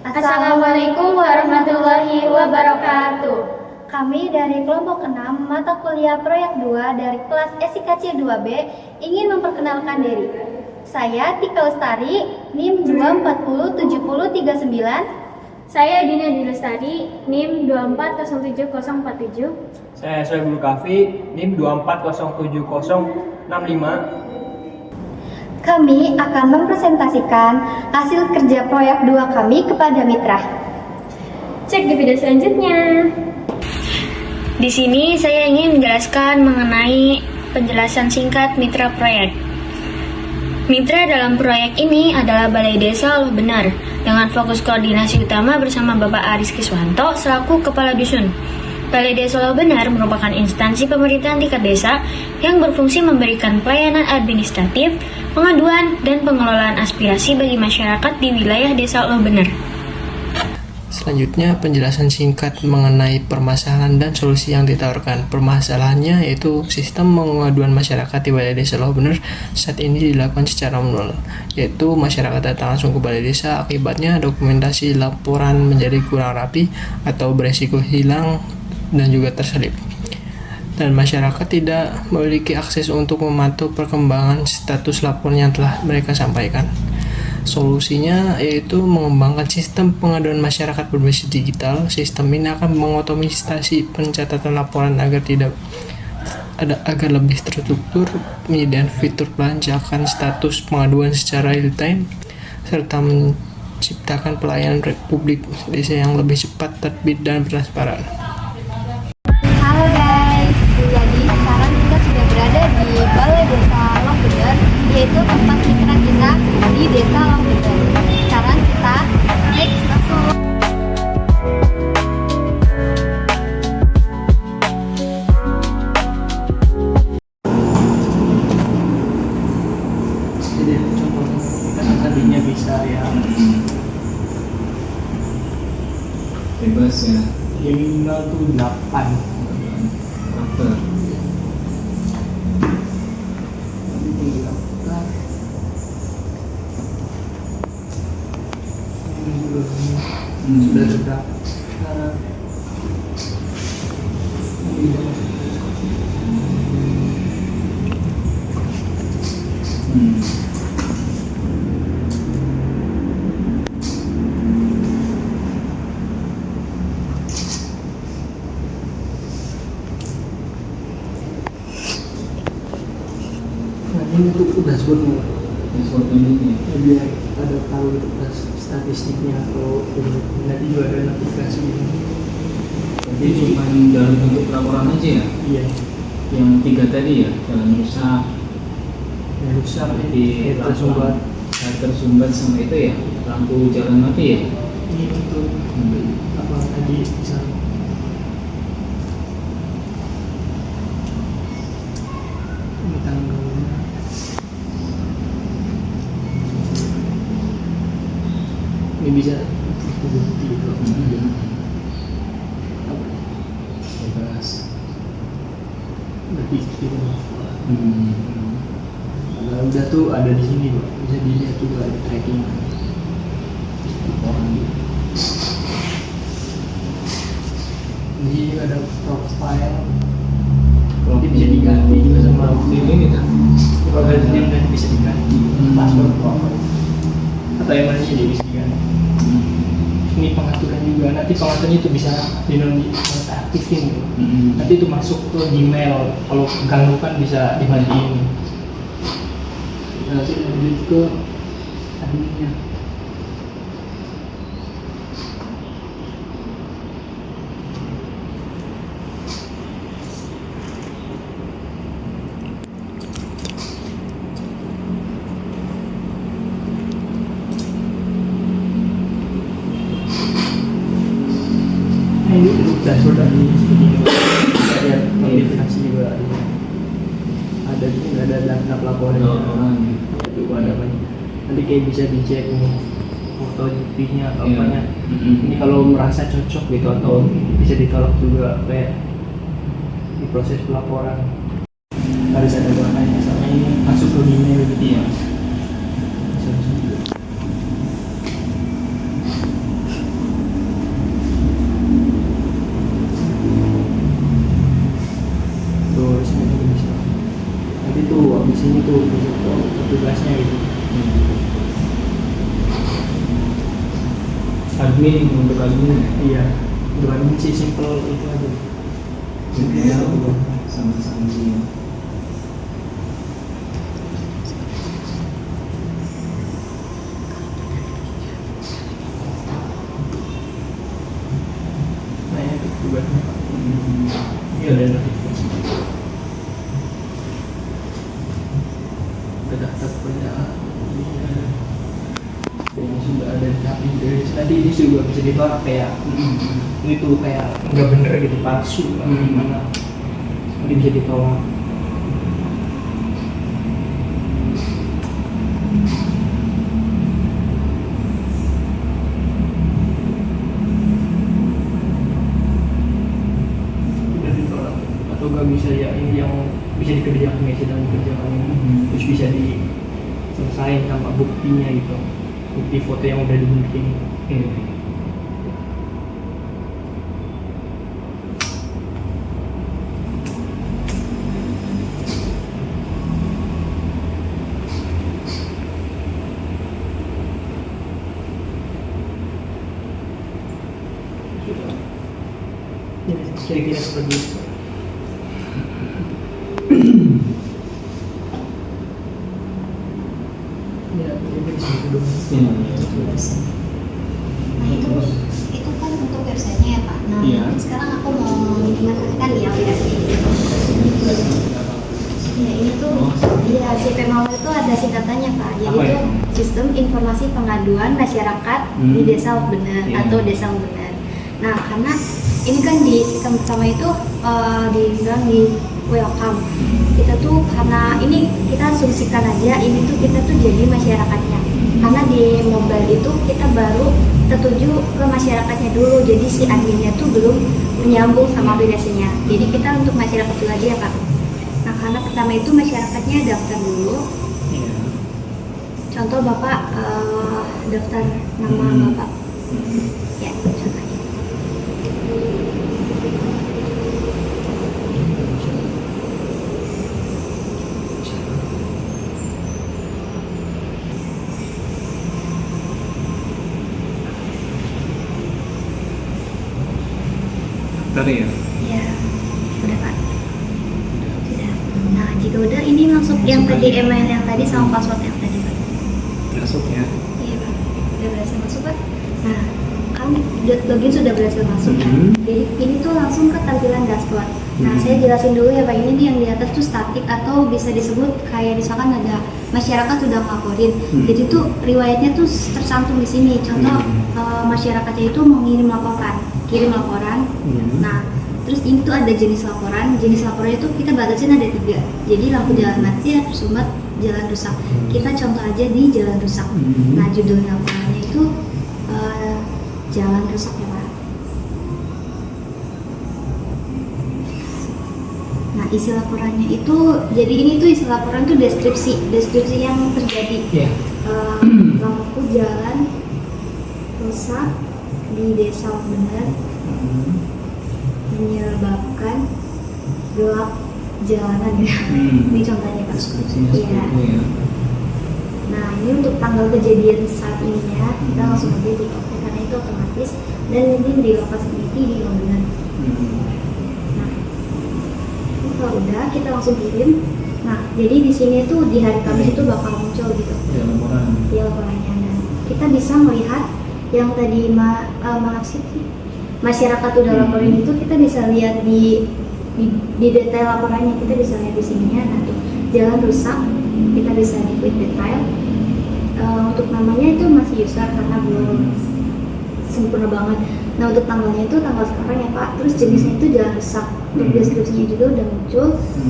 Assalamualaikum warahmatullahi wabarakatuh. Kami dari kelompok 6 mata kuliah proyek 2 dari kelas SIKC 2B ingin memperkenalkan diri. Saya Tika Lestari, NIM 2407039. Saya Dina Dilestari, NIM 2407047. Saya Soebul Kafi, NIM 2407065. Kami akan mempresentasikan hasil kerja proyek 2 kami kepada mitra. Cek di video selanjutnya. Di sini saya ingin menjelaskan mengenai penjelasan singkat mitra proyek. Mitra dalam proyek ini adalah Balai Desa Loh Benar dengan fokus koordinasi utama bersama Bapak Aris Kiswanto selaku Kepala Dusun. Balai Desa Loh Benar merupakan instansi pemerintahan tingkat desa yang berfungsi memberikan pelayanan administratif, pengaduan, dan pengelolaan aspirasi bagi masyarakat di wilayah Desa Loh Benar. Selanjutnya, penjelasan singkat mengenai permasalahan dan solusi yang ditawarkan. Permasalahannya yaitu sistem pengaduan masyarakat di Balai Desa Loh Benar saat ini dilakukan secara manual, yaitu masyarakat datang langsung ke Balai Desa, akibatnya dokumentasi laporan menjadi kurang rapi atau beresiko hilang dan juga terselip. Dan masyarakat tidak memiliki akses untuk memantau perkembangan status laporan yang telah mereka sampaikan. Solusinya yaitu mengembangkan sistem pengaduan masyarakat berbasis digital. Sistem ini akan mengotomatisasi pencatatan laporan agar lebih terstruktur, menyediakan fitur pelacakan status pengaduan secara real time, serta menciptakan pelayanan publik desa yang lebih cepat, tertib, dan transparan. Halo guys, jadi sekarang kita sudah berada di Balai Desa Loh Benar, yaitu tempat mitra kita di Desa Loh Benar. Sekarang kita next masuk. Jadi contoh kita tadinya bisa yang bebas ya, yang minimal tuh 8. karakter. Sudah terdaftar. Nah, ini untuk dashboardnya, Dashboard ini biar ada tahu statistiknya atau nanti juga ada notifikasi. jadi cuma dalam bentuk laporan aja ya, Iya, yang 3 tadi ya, jalan rusak, yang rusak di tersumbat. tersumbat sama itu ya, lampu jalan mati ya. Ini untuk apa tadi misal ini tanggalnya. Ini bisa bukti gitu. Bebas. Berarti kita Hmm. kalau udah tuh ada di sini, Pak. Bisa dilihat juga ada tracking laporan. Di sini ada profile. Nanti bisa diganti juga sama ini kan. profile sendiri, nanti bisa diganti password profile atau yang mana sih bisa diganti. Ini pengaturan juga, nanti pengaturan itu bisa dinonaktifin gitu. Nanti itu masuk ke Gmail, kalau ganggu kan bisa dimatiin. Nanti lanjut ke adminnya. Nah, ini untuk dashboard dari sini kita lihat notifikasi juga ada di sini, ada data pelaporan itu ada banyak. Nanti kayak bisa dicek nih foto GP-nya atau Iya. apanya. Ini kalau merasa cocok gitu atau bisa ditolak juga kayak di proses pelaporan harus ada warnanya, sama ini masuk ke email gitu. Iya. Bisa juga. di sini tuh tugasnya gitu. Admin untuk admin. Iya, untuk admin sih simple itu aja. Jadi sama-sama sih. Nah itu tugasnya. Iya dan terdaftar pada yang sudah ada tapi nanti ini juga bisa ditolak kayak ini tuh kayak nggak bener gitu, palsu atau gimana, nanti bisa ditolak. Bisa ditolak atau nggak bisa ya, ini yang bisa dikerjakan ya, sedang dikerjakan ini terus bisa diselesaikan sama buktinya gitu, bukti foto yang udah dimiliki. Ya, kira-kira seperti itu. Ya, ini segitu dong. Nah itu kan untuk websitenya ya Pak. Nah Iya. sekarang aku mau mengenalkan ya aplikasinya. Ya ini tuh ya si PMAW itu ada singkatannya Pak. Jadi Apa itu itu? Sistem Informasi Pengaduan Masyarakat di Desa Benar Iya. atau Desa Benar. Nah karena ini kan di sistem pertama itu dibilang di welcome. Kita tuh karena ini kita asumsikan aja ini tuh kita tuh jadi masyarakatnya. Karena di mobile itu kita baru tertuju ke masyarakatnya dulu, jadi si adminnya tuh belum menyambung sama aplikasinya. Jadi kita untuk masyarakat dulu aja ya Pak. Nah karena pertama itu masyarakatnya daftar dulu. Iya. Contoh Bapak daftar nama Bapak. Ya contohnya. Tadi ya. Ya udah Pak. Sudah. Nah jika udah ini masuk yang tadi email yang tadi sama password yang tadi Pak. Masuk ya. Iya Pak, udah berhasil masuk Pak. Nah, kan login sudah berhasil masuk kan? Mhm. Jadi ini tuh langsung ke tampilan dashboard. Nah, saya jelasin dulu ya Pak, ini nih yang di atas tuh statik atau bisa disebut kayak misalkan ada masyarakat sudah ngelaporin. Jadi tuh riwayatnya tuh tercantum di sini. Contoh masyarakatnya itu mau kirim laporan. Nah, terus ini tuh ada jenis laporan. Jenis laporan itu kita batasin ada 3. Jadi lampu jalan mati, tersumbat, jalan rusak. Kita contoh aja di jalan rusak. Nah judulnya laporannya itu jalan rusak ya Pak. Nah isi laporannya itu, jadi ini tuh isi laporan tuh deskripsi yang terjadi. Iya. Lampu jalan rusak di Desa Benar menyebabkan gelap jalanan ya. Ini contohnya Pak. Deskripsinya Iya. seperti itu ya. Nah ini untuk tanggal kejadian saat ini ya, kita langsung aja di oke karena itu otomatis dan ini di lokasi ini di Benar. Nah ini kalau udah kita langsung kirim. Nah jadi di sini tuh di hari Kamis itu bakal muncul gitu Ya laporan. di laporannya. Dan kita bisa melihat yang tadi masyarakat udah laporin itu kita bisa lihat di detail laporannya, kita bisa lihat di sininya. Nah tuh jalan rusak kita bisa di quick detail. Untuk namanya itu masih user karena belum sempurna banget. Nah untuk tanggalnya itu tanggal sekarang ya Pak. Terus jenisnya itu jalan rusak. Untuk deskripsinya juga udah muncul.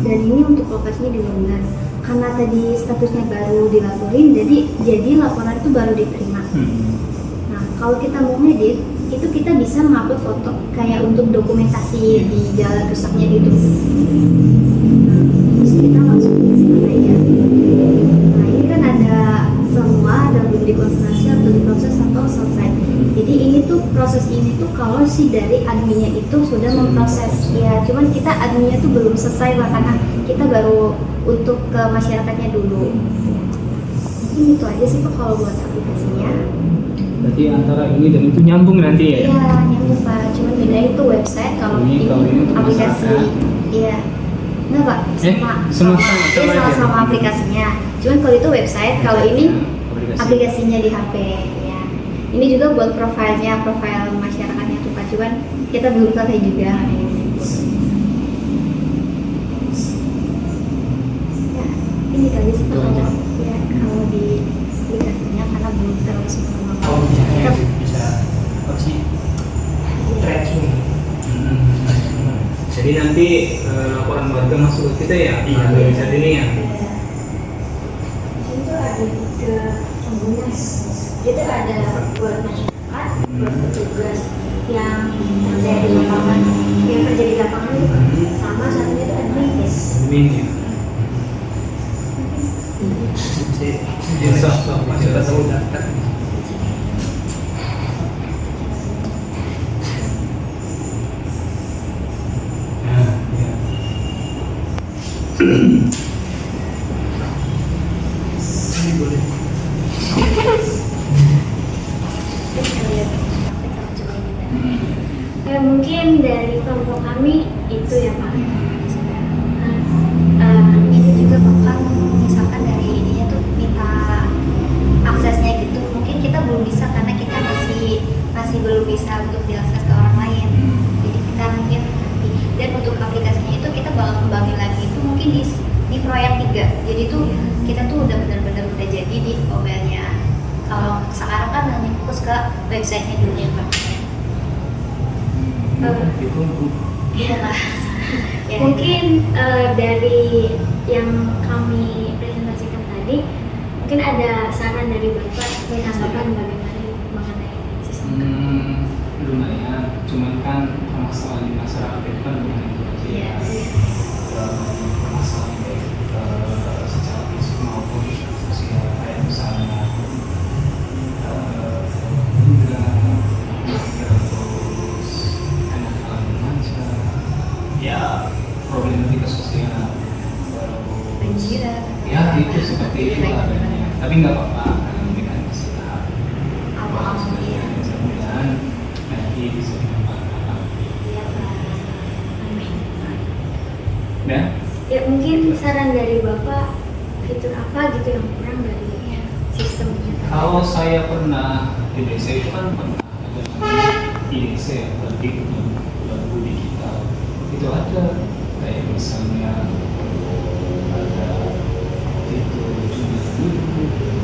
Dan ini untuk lokasinya di Benar. Karena tadi statusnya baru dilaporin, jadi laporan itu baru diterima. Nah kalau kita mau ngedit itu kita bisa mengupload foto kayak untuk dokumentasi di jalan rusaknya gitu. Nah, terus kita langsung silakan aja. Nah ini kan ada semua, ada belum dikonfirmasi atau diproses atau selesai. Jadi ini tuh proses ini tuh kalau si dari adminnya itu sudah memproses ya, cuman kita adminnya tuh belum selesai lah karena kita baru untuk ke masyarakatnya dulu. Mungkin itu aja sih Pak kalau buat aplikasinya. Berarti antara ini dan itu nyambung nanti ya? Iya nyambung Pak, cuman beda itu website, kalau ini untuk aplikasi. masyarakat. Iya. Enggak Pak, semua sama aplikasinya. Cuman kalau itu website, kalau ini aplikasinya di HP ya. Ini juga buat profil masyarakatnya tuh Pak, cuman kita belum selesai juga. Ya, ini tadi sih Pak kalau di aplikasinya karena belum terlalu sempurna. Oh, bisa apa sih? Tracking. Jadi nanti laporan warga masuk ke kita ya? Iya. Saat ini ya? Itu ada 3 pengguna. Itu ada buat masyarakat, buat petugas yang kerja di lapangan, sama satunya itu admin ya. Admin ya. Bisa kita tahu data. Nah, ya. Ini boleh. Ya mungkin dari kelompok kami itu ya Pak. Ini juga bahkan misalkan dari ininya tuh minta aksesnya gitu, mungkin kita belum bisa karena kita masih belum bisa untuk diakses ke orang lain. Jadi kita mungkin nanti, dan untuk aplikasinya itu kita bakal kembangin lagi itu mungkin di proyek 3. Jadi tuh kita tuh udah benar-benar udah jadi di mobilnya. Kalau sekarang kan hanya fokus ke websitenya dulu ya Pak. Iya lah. Ya, Mungkin dari yang kami presentasikan tadi, mungkin ada saran dari Bapak dan tanggapan bagaimana mengenai sistem. Lumayan, cuman kan permasalahan di masyarakat itu kan bukan itu aja ya. Permasalahan baik secara fisik maupun sosial, kayak misalnya terus anak-anak remaja, ya problematika sosial, banjiran. ya itu seperti itu adanya. Tapi nggak apa-apa, karena ini kan masih tahap Awal-awal ya. mudah-mudahan nanti bisa dimanfaatkan. Iya Pak. Amin. Ya, Ya mungkin saran dari Bapak fitur apa gitu yang kurang dari sistemnya. kalau saya pernah di desa itu kan pernah ada IDC ya, berarti lagu digital itu ada kayak misalnya ada fitur jumlah penduduk,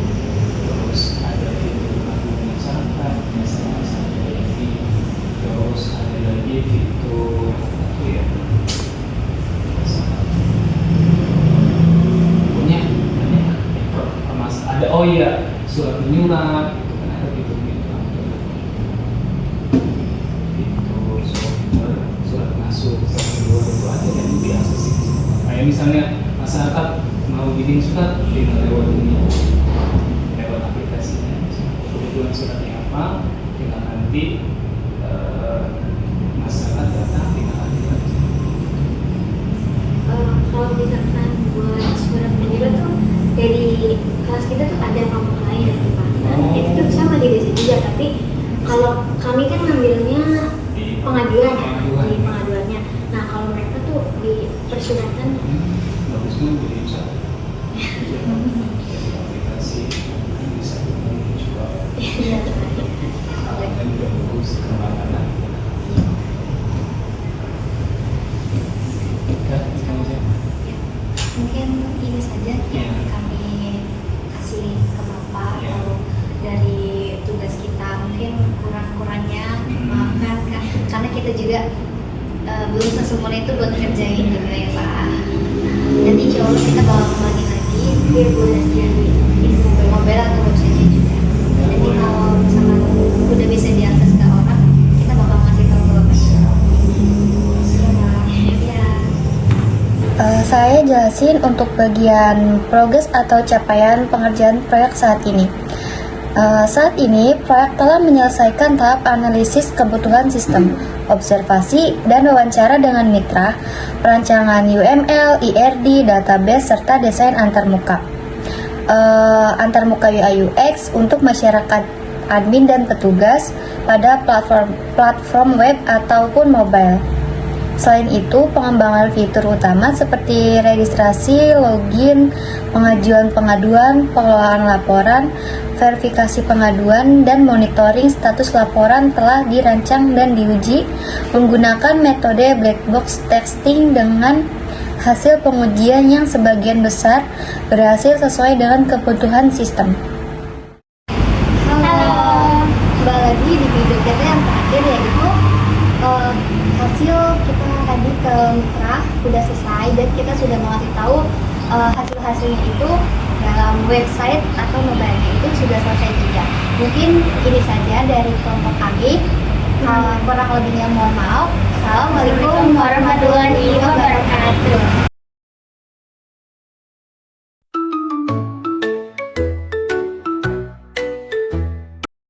terus ada fitur lagu masyarakat, terus ada lagi fitur apa ya? Pokoknya ada oh iya surat menyurat itu kan ada fitur surat masuk surat keluar itu ada yang biasa sih. Kayak misalnya masyarakat mau bikin surat tinggal lewat ini lewat aplikasinya. Kebetulan suratnya apa tinggal nanti masyarakat datang tinggal ajukan. Kalau misalkan buat surat menyurat tuh dari kelas kita tuh ada kelompok lain ya Pak. Itu tuh sama di desa juga, tapi kalau kami kan ngambilnya pengaduan ya, di pengaduannya. Nah kalau mereka tuh di persuratan Bagus kan jadi chat. Jadi aplikasi bisa juga. Iya. Dan juga bagus kemana-mana. Mungkin ini saja yang kami kasih ke Bapak kalau dari tugas kita mungkin kurang-kurangnya maafkan Kak. Karena kita juga belum sesempurna itu buat ngerjain juga ya Pak. Nanti insya Allah kita bakal kembangin lagi biar boleh jadi mobile atau website juga. Nanti kalau misalkan udah bisa diakses ke orang, kita bakal ngasih tahu ke Bapak. Saya jelasin untuk bagian progres atau capaian pengerjaan proyek saat ini. Saat ini, proyek telah menyelesaikan tahap analisis kebutuhan sistem, observasi, dan wawancara dengan mitra, perancangan UML, IRD, database, serta desain antarmuka. Antarmuka UI UX untuk masyarakat admin dan petugas pada platform web ataupun mobile. Selain itu, pengembangan fitur utama seperti registrasi, login, pengajuan pengaduan, pengelolaan laporan, verifikasi pengaduan, dan monitoring status laporan telah dirancang dan diuji menggunakan metode black box testing dengan hasil pengujian yang sebagian besar berhasil sesuai dengan kebutuhan sistem. Halo, kembali lagi di video kita yang terakhir, yaitu hasil kita tadi ke mitra udah selesai dan kita sudah mengasih tahu hasil-hasilnya itu dalam website atau mobile itu sudah selesai juga. Mungkin ini saja dari kelompok kami. Kurang lebihnya mohon maaf. Assalamualaikum warahmatullahi wabarakatuh.